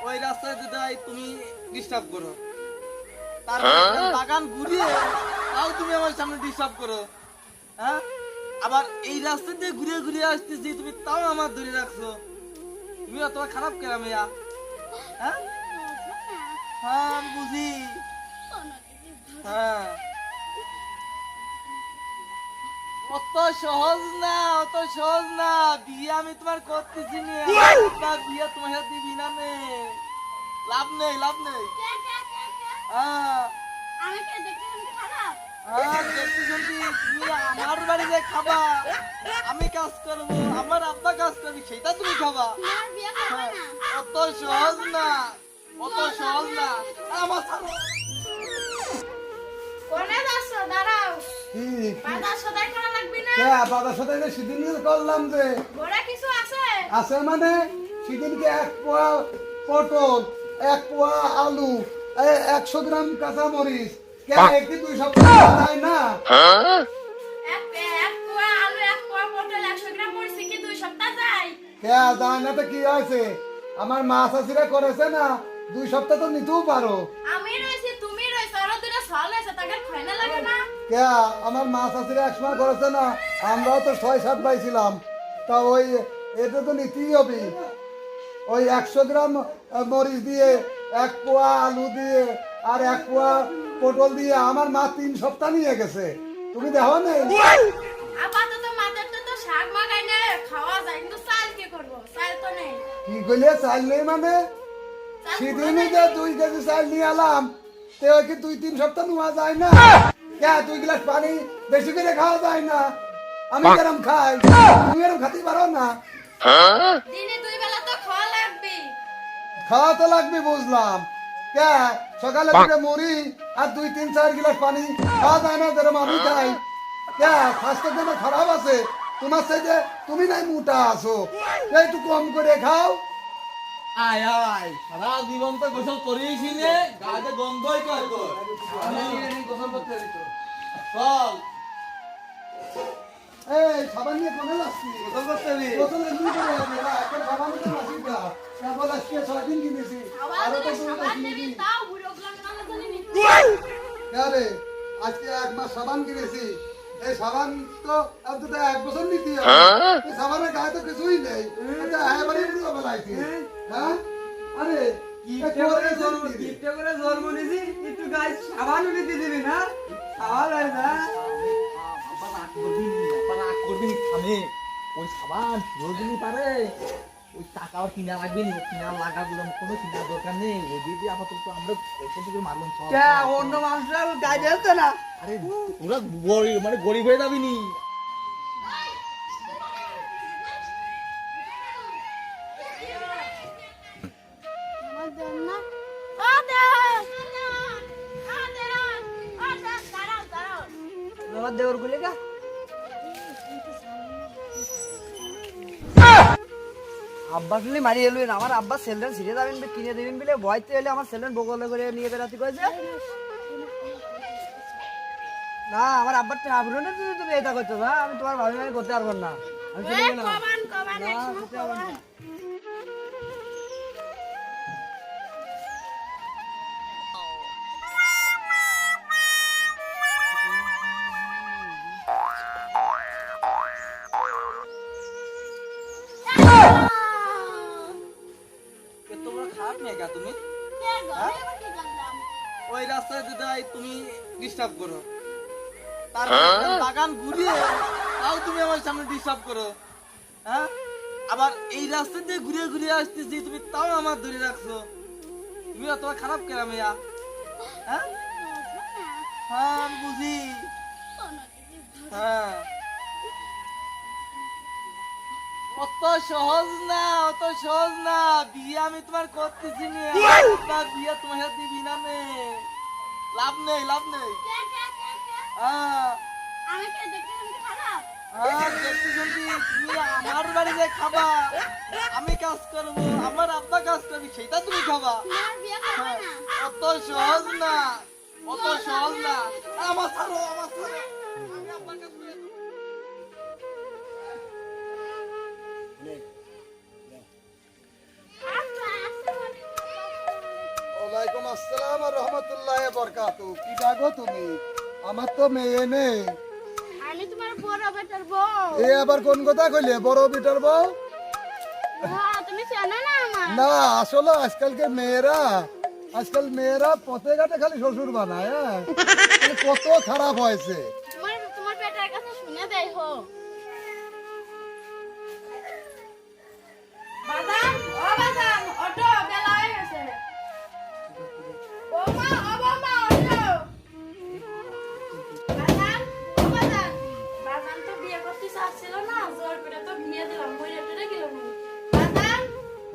ওই রাস্তায় যাই তুমি ডিস্টার্ব করো, তার বাগান ঘুরিয়ে তাও তুমি আমার সামনে ডিস্টার্ব করো। হ্যাঁ, আবার এই রাস্তা দিয়ে ঘুরিয়ে ঘুরিয়ে আসতেছি, তুমি তাও আমার ধরে রাখছো। তুমি অত খারাপ কেন মেয়া? হ্যাঁ হ্যাঁ আমি বুঝি। হ্যাঁ, অত সহজ না, অত সহজ না। বিয়ে আমি তোমার করতেছি না, বিয়ে তোমার সাথে দিবি না নে। লাভ নেই, লাভ নেই। হ্যাঁ হ্যাঁ, দেখতে শুনছি তুমি আমার বাড়িতে খাবা, আমি কাজ করবো, আমার আব্বা কাজ করবি, সেটা তুমি খাবা। হ্যাঁ, অত সহজ না, অত সহজ না। আমার ছাড়ো। করলাম যে আছে মানে সেদিনকে 1 পোয়া পটল, 1 পোয়া আলু, 100 গ্রাম কাঁচা মরিচ, একটি 2 সপ্তাহ যায় না। যায় না তো কি হয়েছে? আমার মা চাষিরা করেছে না, 2 সপ্তাহ তো নিতেও পারো। আমার মা চাষিরা একসময় করেছে না, আমরাও তো 6-7 পাইছিলাম। তা ওই এটা তো নিতেই হবে। ওই 100 গ্রাম মরিচ দিয়ে, 1 পোয়া আলু দিয়ে, আর 1 পোয়া পটল দিয়ে আমার মা 3 সপ্তাহ নিয়ে গেছে। তুমি দেখো নেই? কি কইলে চাল নেই মানে? সেদিনই যে 2 কেজি চাল নিয়ে এলাম, তে কি 2-3 সপ্তাহ নেওয়া যায় না? 2 গ্লাস পানি বেশি করে খাওয়া যায় না? আমি যেরকম খাই তুমি এরকম খাতে পারো না? খাওয়া তো লাগবে বুঝলাম। সকালে দুটো মুড়ি আর 2-3-4 গ্লাস পানি খাওয়া যায় না যেরকম আমি খাই? স্বাস্থ্যের জন্য খারাপ আছে। তোমার সাথে তুমি নাই মোটা আছো, একটু কম করে খাও। আয় আয়, সারা জীবন তো গোসল করিস নে, গায়ে গন্ধই কর তোর। গোসল করতে দিত চল। এই সাবান নিয়ে কোনে যাচ্ছি? গোসল করতে দি। গোসল এমনি করে যাবে না, এখন সাবান তো নাসি না। কেবল আজকে 6 দিন কিনেছি, আরো তো 2 মাস কিনেছি। আরে আজকে 1 মাস সাবান কিনেছি। এই সাবান তো অন্তত 1 বছর নিতে হবে। এই সাবানের গায়ে তো কিছুই নেই, এটা এবারে পুরো বেলাইছি। হ্যাঁ আরে গিফটে করে জন্ম নিছি, একটু গায়ে সাবান নিতে দিবি না? সাবান হয় না, আমি ওই সাবান রোজনি পারে, ওই টাকা আর কিনা লাগবে নি, কিনা লাগাগুলো কোনো কিনার দরকার নেই। ওই দিদি আপাতত আমরা মারলাম অন্য মানুষরা গায়ে দিচ্ছে না। আরে ওরা মানে গরিব হয়ে যাবি নি। দেওয়ার গুলি গা আব্বা শুনলে মারি এলো না। আমার আব্বা সেলডেন ছিঁড়ে যাবেন কিনে দেবেন বলে ভয়তে এলে আমার সেলডেন বগলে করে নিয়ে বেড়াতে কয়েছে না। আমার আব্বার আবরণে তুমি এটা করছো না, আমি তোমার ভাবি ভাবি করতে পারবো না। আমি চলে গেলাম। তুমি ওই রাস্তায় যাই তুমি ডিস্টার্ব করো, তার বাগান ঘুরিয়ে তাও তুমি আমার সামনে ডিস্টার্ব করো। হ্যাঁ, আবার এই রাস্তা দিয়ে ঘুরিয়ে ঘুরিয়ে আসতেছি, তুমি তাও আমার ধরে রাখছো। তুমি অত খারাপ কেন মেয়া? হ্যাঁ হ্যাঁ আমি বুঝি। হ্যাঁ, অত সহজ না, অত সহজ না। বিয়ে আমি তোমার করতেছি না, বিয়ে তোমার সাথে দিবি না নে। লাভ নেই, লাভ নেই। হ্যাঁ হ্যাঁ, দেখতে শুনছি তুমি আমার বাড়িতে খাবা, আমি কাজ করবো, আমার আব্বা কাজ করবি, সেটা তুমি খাবা। হ্যাঁ, অত সহজ না, অত সহজ না। আমার ছাড়ো, আমার ছাড়ো, আমি আব্বার কাজ করে আমার তো মেয়ে নেই। আমি তোমার বড় বেটার বউ। এ আবার কোন কথা কইলে বড় বিটার বউ? হ্যাঁ, তুমি জানো না আমার? না আসলে আজকাল মেয়েরা পথে ঘাটে খালি শ্বশুর বানায়, হ্যাঁ মানে কত খারাপ হয়েছে। তোমার বেটার কাছে শুনে দেই হো। বাজান, ও বাজান, ওঠো, বেলা হয়ে গেছে। বৌমা, ও বৌমা, ওঠো। বাজান, ও বাজান। বাজান তো বিয়ে করতে চাচ্ছিল না, জোর করে তো বিয়ে দিলাম, মইরা টরে গেল না। বাজান,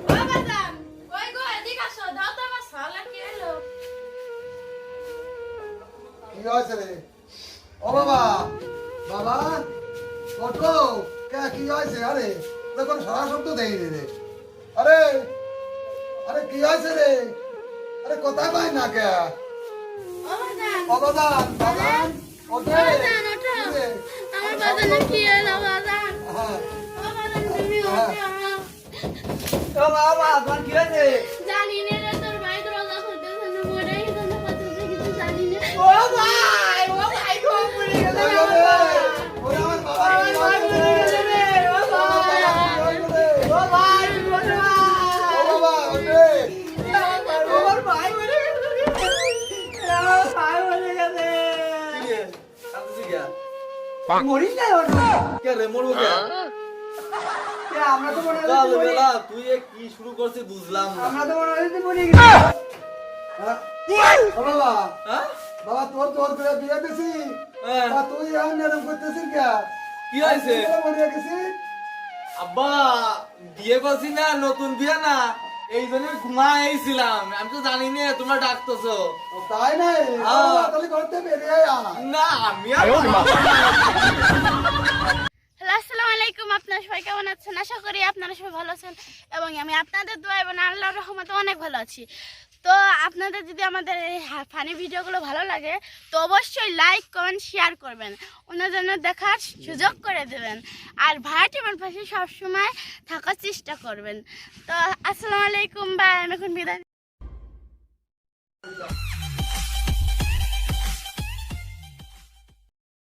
ও বাজান, কই গো, এদিকে আসো, দাও তো আমার শালা কি হলো? কি হয়েছে রে? ও বাবা, বাবা ওঠো, কে কি হয়েছে? আরে তখন সারা শব্দ দেয়নি রে। আরে আরে কি হয়েছে রে? আরে কোথায় পাই না কে? ও বাজান, অবদান বাবান ওঠে। বাজান, ওঠো। কি রে? আমার বাজানের কি হলো বাজান? হ্যাঁ ও বাজান, তুমি ওঠো। ও বাবা তোমার কি হয়েছে? জানি না রে, তোর ভাই দরজা খুলতেছে না, মরে গেছে না, কতটা কিছু জানি না। ও ভাই গো পড়ে গেছে ওরে রে বাবা, বাবা। ওরে আমার বাবা আমার ভাই মরে গেছে রে, ও ভাই। ও ভাই, ওরে ও ভাই। বাবা ওঠে। আমার ভাই মরে গেছে রে। আমার ভাই মরে গেছে। কি রে? কাঁদছিস কেন? মরিস না ওটা। কে রে মরবো কে? এ, আমরা তো মনে কাল হয় বেলা তুই এ কি শুরু করছিস বুঝলাম না। আমরা তো মনে হয় মরে গেছি। হ্যাঁ? ও বাবা, হ্যাঁ? বাবা তোর জোর করে বিয়ে দিছি, হ্যাঁ। তা তুই এখন এরকম করতেছিস কে? কি হয়েছে? মরিয়া গেছিস? আব্বা বিয়ে করছি না, নতুন বিয়ে না, এই জন্য ঘুমাইছিলাম। আমি তো জানি না তোমরা ডাকতেছো। ও, তাই নাই হ্যাঁ। তাহলে করতে বেরিয়ে আয়। না আমি আর হ্যালো, আসসালামু আলাইকুম। আপনারা সবাই কেমন আছেন? আশা করি আপনারা সবাই ভালো আছেন এবং আমি আপনাদের দোয়া এবং আল্লাহর রহমতে অনেক ভালো আছি। তো আপনাদের যদি আমাদের এই ফানি ভিডিওগুলো ভালো লাগে তো অবশ্যই লাইক কমেন্ট শেয়ার করবেন, অন্যজনের দেখার সুযোগ করে দেবেন, আর ভাইটি আমার পাশে সবসময় থাকার চেষ্টা করবেন। তো আসসালামু আলাইকুম, বাই। আমি এখন বিদায়।